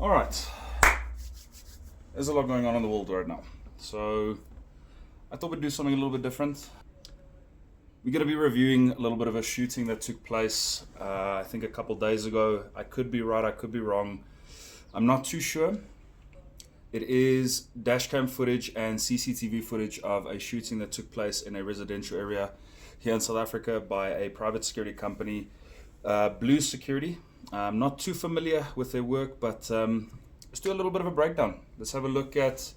All right, there's a lot going on in the world right now, so I thought we'd do something a little bit different. We're going to be reviewing a little bit of a shooting that took place, I think a couple days ago. I could be right, I could be wrong. I'm not too sure. It is dashcam footage and CCTV footage of a shooting that took place in a residential area here in South Africa by a private security company, Blue Security. I'm not too familiar with their work, but let's do a little bit of a breakdown. Let's have a look at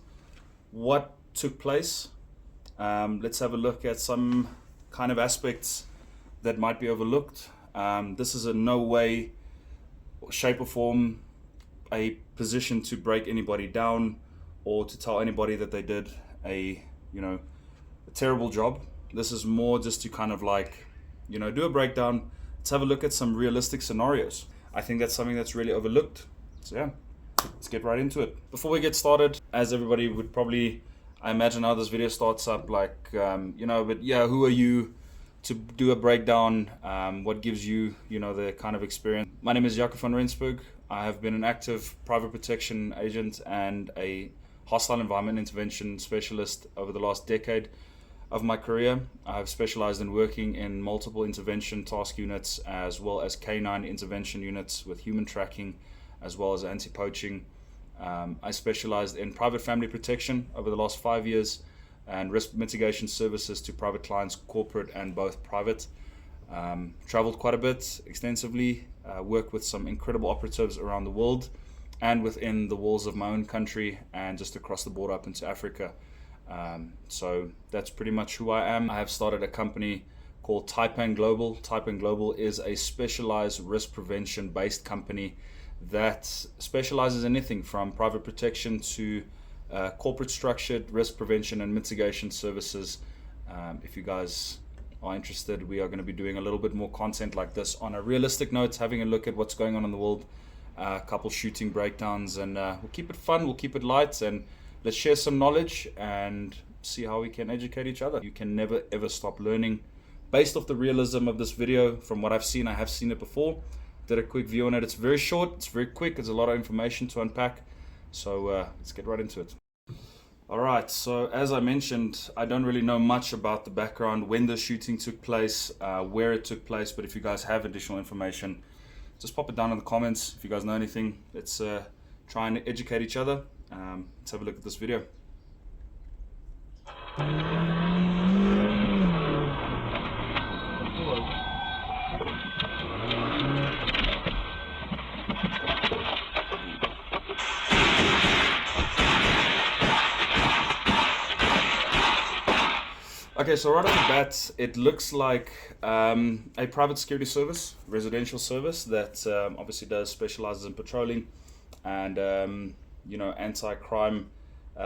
what took place. Let's have a look at some kind of aspects that might be overlooked. This is in no way, shape or form a position to break anybody down or to tell anybody that they did a terrible job. This is more just to kind of do a breakdown. Let's have a look at some realistic scenarios. I think that's something that's really overlooked. So yeah, let's get right into it. Before we get started, as everybody would probably, I imagine how this video starts up, but yeah, who are you to do a breakdown? What gives you, the kind of experience? My name is Jacob van Rensburg. I have been an active private protection agent and a hostile environment intervention specialist over the last decade of my career. I've specialized in working in multiple intervention task units as well as canine intervention units with human tracking as well as anti-poaching. I specialized in private family protection over the last 5 years and risk mitigation services to private clients, corporate and both private. Traveled quite a bit extensively, worked with some incredible operatives around the world and within the walls of my own country and just across the border up into Africa. So that's pretty much who I am. I have started a company called Taipan Global. Taipan Global is a specialized risk prevention based company that specializes in anything from private protection to corporate structured risk prevention and mitigation services. If you guys are interested, we are going to be doing a little bit more content like this on a realistic note, having a look at what's going on in the world, a couple shooting breakdowns, and we'll keep it fun, we'll keep it light, and let's share some knowledge and see how we can educate each other. You can never ever stop learning. Based off the realism of this video, from what I've seen, I have seen it before. Did a quick view on it. It's very short, it's very quick, there's a lot of information to unpack. So let's get right into it. All right, so as I mentioned, I don't really know much about the background, when the shooting took place, where it took place, but if you guys have additional information, just pop it down in the comments. If you guys know anything, let's try and educate each other. Let's have a look at this video. Okay, so right off the bat, it looks like a private security service, residential service that obviously specializes in patrolling and anti-crime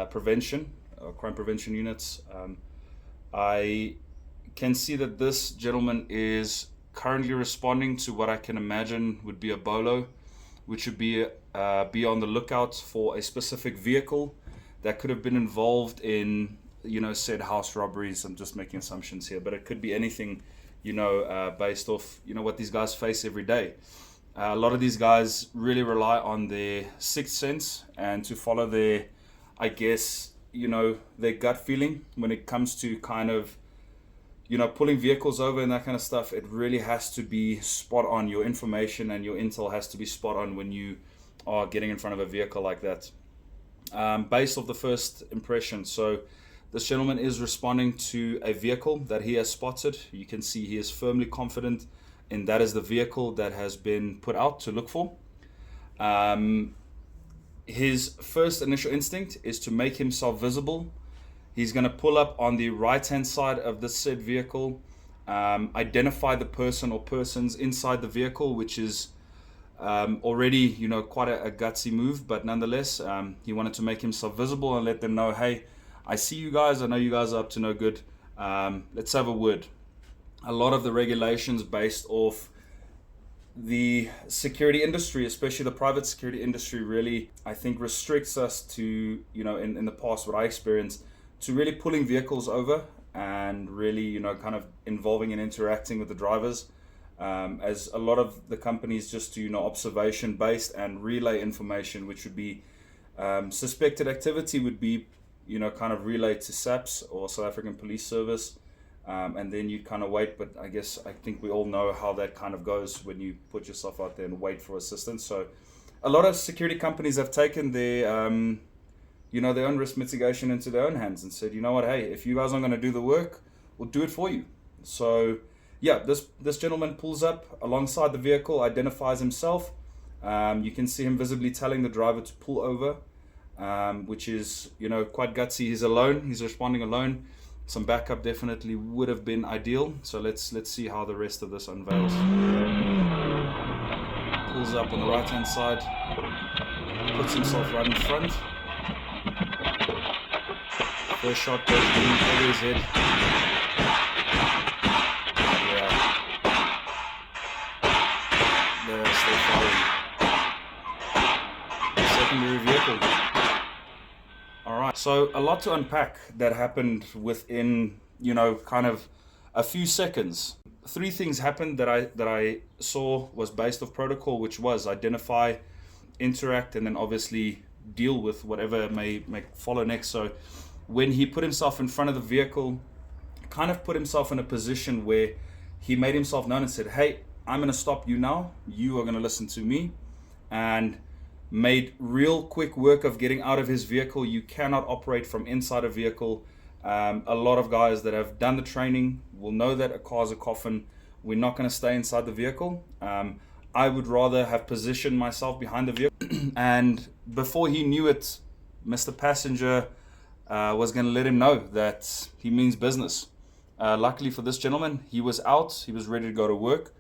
prevention, crime prevention units. I can see that this gentleman is currently responding to what I can imagine would be a bolo, which would be on the lookout for a specific vehicle that could have been involved in said house robberies. I'm just making assumptions here, but it could be anything, based off, what these guys face every day. A lot of these guys really rely on their sixth sense and to follow their, I guess, their gut feeling when it comes to kind of, pulling vehicles over and that kind of stuff. It really has to be spot on. Your information and your intel has to be spot on when you are getting in front of a vehicle like that. Based off the first impression, so this gentleman is responding to a vehicle that he has spotted. You can see he is firmly confident in that is the vehicle that has been put out to look for. His first initial instinct is to make himself visible. He's going to pull up on the right hand side of the said vehicle, identify the person or persons inside the vehicle, which is already quite a gutsy move, but nonetheless he wanted to make himself visible and let them know, hey, I see you guys, I know you guys are up to no good, let's have a word. A lot of the regulations based off the security industry, especially the private security industry, really, I think, restricts us to, in the past, what I experienced, to really pulling vehicles over and really, kind of involving and interacting with the drivers. as a lot of the companies just do, observation based and relay information, which would be suspected activity would be, kind of relayed to SAPS or South African Police Service. And then you kind of wait, but I think we all know how that kind of goes when you put yourself out there and wait for assistance. So a lot of security companies have taken their, their own risk mitigation into their own hands and said, you know what, hey, if you guys aren't going to do the work, we'll do it for you. So yeah, this gentleman pulls up alongside the vehicle, identifies himself. You can see him visibly telling the driver to pull over, which is, quite gutsy. He's alone. He's responding alone. Some backup definitely would have been ideal. So let's see how the rest of this unveils. Pulls up on the right hand side, puts himself right in front. First shot goes over his head. Yeah. They're still firing. Secondary vehicle. Alright, so a lot to unpack that happened within, kind of a few seconds. 3 things happened that I saw was based off protocol, which was identify, interact, and then obviously deal with whatever may follow next. So when he put himself in front of the vehicle, kind of put himself in a position where he made himself known and said, hey, I'm going to stop you now. You are going to listen to me. And made real quick work of getting out of his vehicle. You cannot operate from inside a vehicle. A lot of guys that have done the training will know that a car's a coffin. We're not going to stay inside the vehicle. I would rather have positioned myself behind the vehicle. And before he knew it, Mr. Passenger was going to let him know that he means business. Luckily for this gentleman, he was out. He was ready to go to work.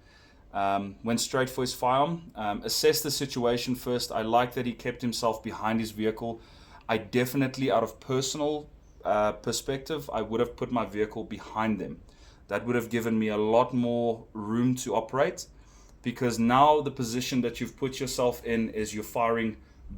Went straight for his firearm, assessed the situation first. I like that he kept himself behind his vehicle. I definitely, out of personal perspective, I would have put my vehicle behind them. That would have given me a lot more room to operate, because now the position that you've put yourself in is you're firing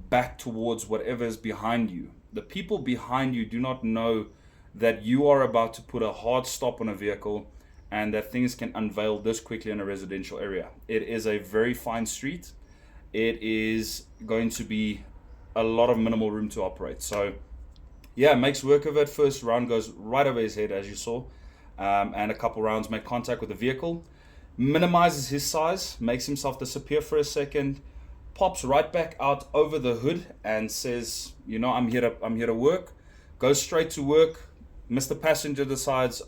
back towards whatever is behind you. The people behind you do not know that you are about to put a hard stop on a vehicle and that things can unveil this quickly in a residential area. It is a very fine street. It is going to be a lot of minimal room to operate. So yeah, makes work of it. First round goes right over his head, as you saw, and a couple rounds make contact with the vehicle. Minimizes his size, makes himself disappear for a second, pops right back out over the hood and says, I'm here to work. Goes straight to work. Mr. Passenger decides,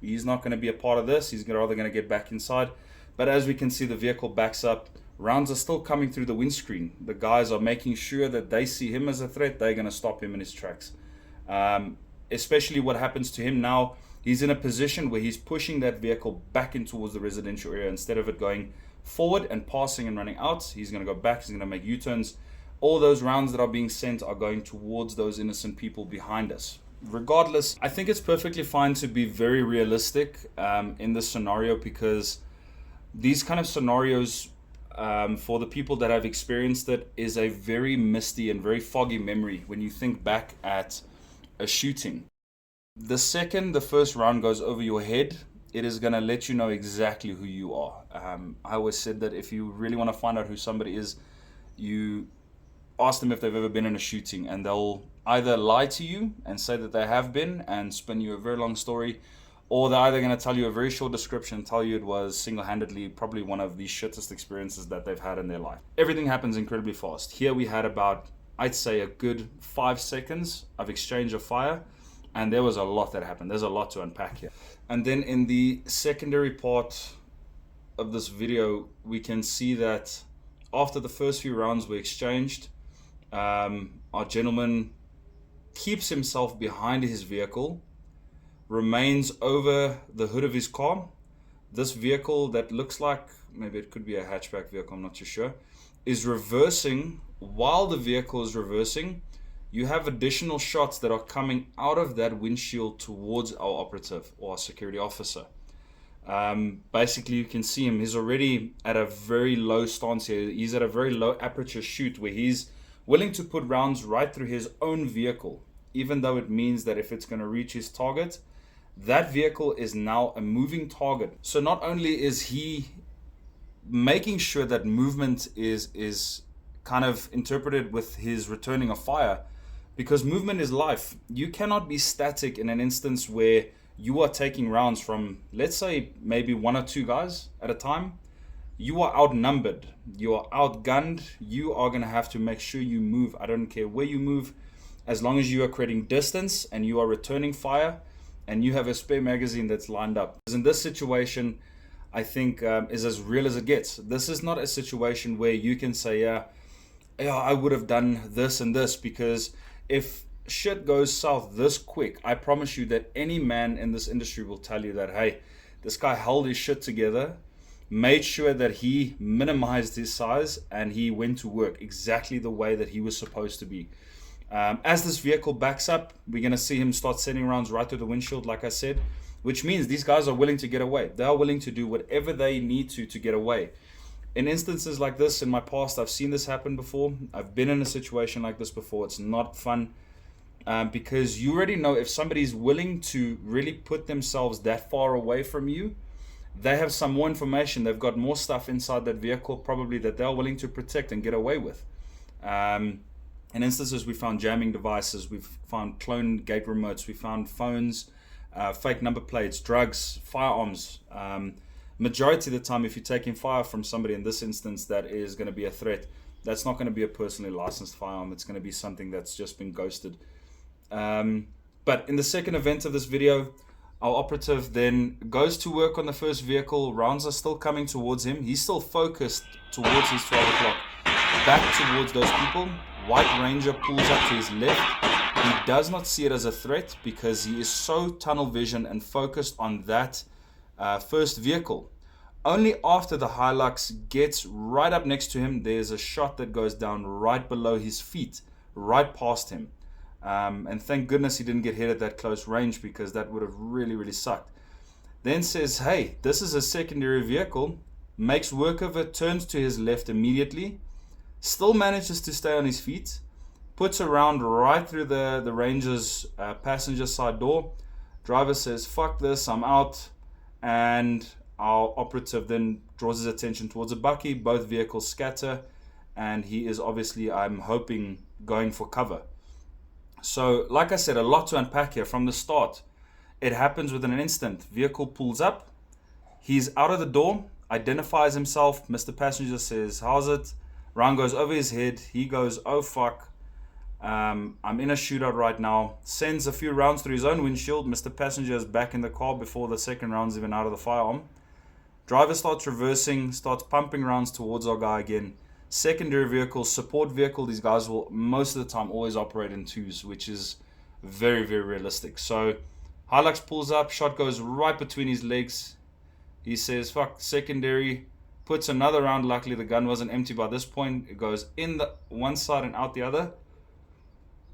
he's not going to be a part of this. He's rather going to get back inside. But as we can see, the vehicle backs up. Rounds are still coming through the windscreen. The guys are making sure that they see him as a threat. They're going to stop him in his tracks. Especially what happens to him now, he's in a position where he's pushing that vehicle back in towards the residential area. Instead of it going forward and passing and running out, he's going to go back. He's going to make U-turns. All those rounds that are being sent are going towards those innocent people behind us. Regardless, I think it's perfectly fine to be very realistic in this scenario, because these kind of scenarios, for the people that have experienced it, is a very misty and very foggy memory when you think back at a shooting. The second the first round goes over your head, it is going to let you know exactly who you are. I always said that if you really want to find out who somebody is, you ask them if they've ever been in a shooting, and they'll either lie to you and say that they have been and spin you a very long story, or they're either going to tell you a very short description, tell you it was single-handedly probably one of the shittest experiences that they've had in their life. Everything happens incredibly fast. Here we had about, I'd say, a good 5 seconds of exchange of fire, and there was a lot that happened. There's a lot to unpack here. And then in the secondary part of this video, we can see that after the first few rounds were exchanged, our gentleman keeps himself behind his vehicle, remains over the hood of his car. This vehicle that looks like, maybe it could be a hatchback vehicle, I'm not too sure, is reversing. While the vehicle is reversing, you have additional shots that are coming out of that windshield towards our operative or our security officer. Basically, you can see him. He's already at a very low stance here. He's at a very low aperture shoot where he's willing to put rounds right through his own vehicle, even though it means that if it's going to reach his target, that vehicle is now a moving target. So not only is he making sure that movement is kind of interpreted with his returning of fire, because movement is life. You cannot be static in an instance where you are taking rounds from, let's say, maybe one or two guys at a time. You are outnumbered, you are outgunned, you are going to have to make sure you move. I don't care where you move, as long as you are creating distance and you are returning fire and you have a spare magazine that's lined up. In this situation, I think is as real as it gets. This is not a situation where you can say, yeah, I would have done this and this, because if shit goes south this quick, I promise you that any man in this industry will tell you that, hey, this guy held his shit together, made sure that he minimized his size, and he went to work exactly the way that he was supposed to be. As this vehicle backs up, we're going to see him start sending rounds right through the windshield, like I said, which means these guys are willing to get away. They are willing to do whatever they need to get away. In instances like this in my past, I've seen this happen before. I've been in a situation like this before. It's not fun, because you already know if somebody's willing to really put themselves that far away from you, they have some more information. They've got more stuff inside that vehicle probably that they're willing to protect and get away with. In instances, we found jamming devices, we've found cloned gate remotes, we found phones, fake number plates, drugs, firearms. Majority of the time, if you're taking fire from somebody in this instance that is going to be a threat, that's not going to be a personally licensed firearm. It's going to be something that's just been ghosted. But in the second event of this video, our operative then goes to work on the first vehicle. Rounds are still coming towards him. He's still focused towards his 12 o'clock, back towards those people. White Ranger pulls up to his left. He does not see it as a threat because he is so tunnel vision and focused on that first vehicle. Only after the Hilux gets right up next to him, there's a shot that goes down right below his feet, right past him. And thank goodness he didn't get hit at that close range, because that would have really, really sucked. Then says, hey, this is a secondary vehicle, makes work of it, turns to his left immediately, still manages to stay on his feet, puts a round right through the Ranger's passenger side door. Driver says, fuck this, I'm out. And our operative then draws his attention towards a bucky. Both vehicles scatter, and he is obviously, I'm hoping, going for cover. So, like I said, a lot to unpack here from the start. It happens within an instant. Vehicle pulls up. He's out of the door, identifies himself. Mr. Passenger says, how's it? Round goes over his head. He goes, oh fuck. I'm in a shootout right now. Sends a few rounds through his own windshield. Mr. Passenger is back in the car before the second round's even out of the firearm. Driver starts reversing, starts pumping rounds towards our guy again. Secondary vehicle, support vehicle, these guys will most of the time always operate in twos, which is very, very realistic. So Hilux pulls up, shot goes right between his legs. He says, fuck, secondary, puts another round. Luckily the gun wasn't empty by this point. It goes in the one side and out the other.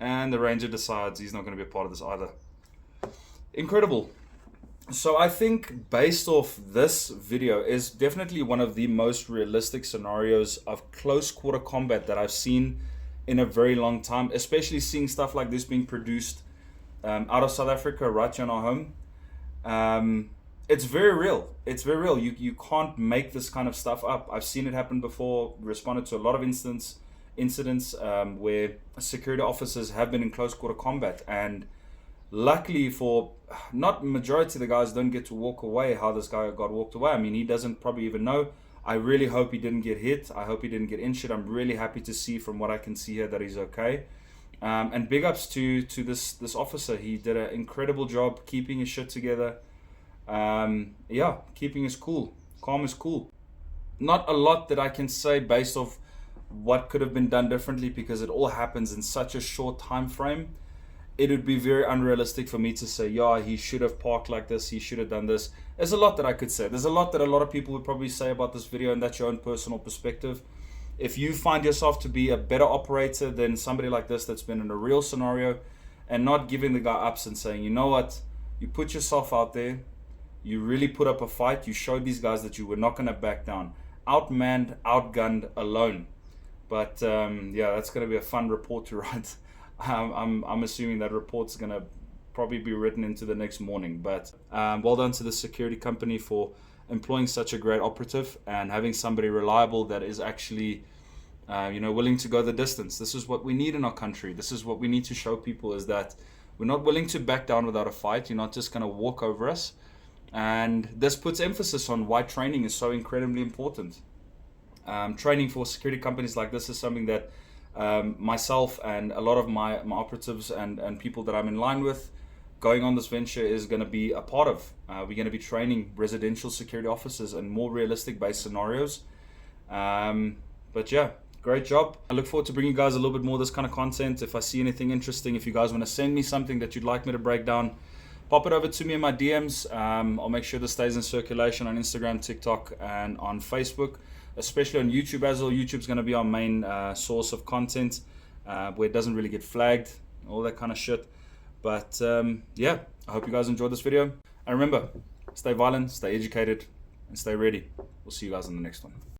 And the Ranger decides he's not going to be a part of this either. Incredible. So I think based off this video is definitely one of the most realistic scenarios of close quarter combat that I've seen in a very long time, especially seeing stuff like this being produced out of South Africa right here in our home. It's very real. It's very real. You can't make this kind of stuff up. I've seen it happen before. Responded to a lot of incidents where security officers have been in close quarter combat, and luckily for not majority of the guys don't get to walk away how this guy got walked away. I mean, he doesn't probably even know. I really hope he didn't get hit. I hope he didn't get injured. I'm really happy to see from what I can see here that he's okay. And big ups to this officer. He did an incredible job keeping his shit together. Keeping his cool. Calm is cool. Not a lot that I can say based off what could have been done differently, because it all happens in such a short time frame. It would be very unrealistic for me to say, yeah, he should have parked like this, he should have done this. There's a lot that I could say. There's a lot that a lot of people would probably say about this video, and that's your own personal perspective. If you find yourself to be a better operator than somebody like this that's been in a real scenario, and not giving the guy ups and saying, you know what, you put yourself out there, you really put up a fight, you showed these guys that you were not going to back down. Outmanned, outgunned, alone. But that's going to be a fun report to write. I'm assuming that report's going to probably be written into the next morning. But well done to the security company for employing such a great operative and having somebody reliable that is actually willing to go the distance. This is what we need in our country. This is what we need to show people, is that we're not willing to back down without a fight. You're not just going to walk over us. And this puts emphasis on why training is so incredibly important. Training for security companies like this is something that myself and a lot of my operatives and people that I'm in line with going on this venture is going to be a part of. We're going to be training residential security officers in more realistic based scenarios. But yeah, great job. I look forward to bringing you guys a little bit more of this kind of content. If I see anything interesting, if you guys want to send me something that you'd like me to break down, pop it over to me in my DMs. I'll make sure this stays in circulation on Instagram, TikTok, and on Facebook, especially on YouTube as well. YouTube's going to be our main source of content where it doesn't really get flagged, all that kind of shit. But yeah, I hope you guys enjoyed this video. And remember, stay violent, stay educated, and stay ready. We'll see you guys in the next one.